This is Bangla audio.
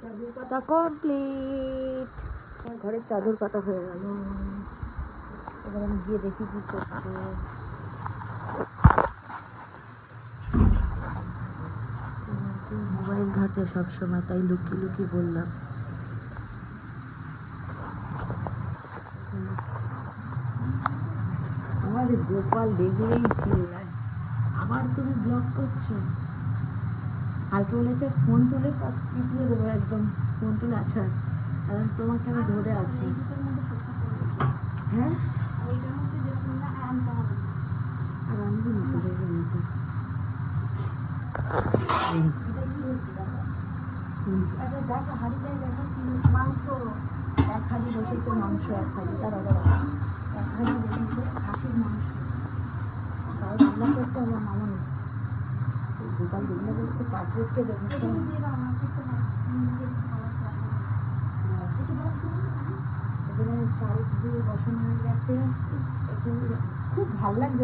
চাদর পাতা কমপ্লিট। আমার ঘরের চাদর পাতা হয়ে গেল। এবার আমি গিয়ে দেখি কি করছে। মোবাইল ঘাটে সবসময়, তাই লুকিয়ে লুকিয়ে বললাম। আমার গোপাল দেখলেই চিল্লায়, আবার তুমি ব্লক করছো। কালকে বলেছে ফোন তুলে পিটিয়ে দেবো, একদম ফোন তুলে আচ্ছা কারণ তোমাকে আমি ধরে আছি। হ্যাঁ আর আনবো না তো, দেখবো না তো। মাংস এক হাঁড়ি বসেছে, মাংস এক হাঁড়ি, তার এক হাঁড়ি বসেছে খাসির মাংস, তাও রান্না করছে আমার মামা। গোপাল দেখলে বলছে পাত্রকে দেবো, এখানে চাল ধুয়ে বসানো হয়ে গেছে। একটু খুব ভাল লাগছে।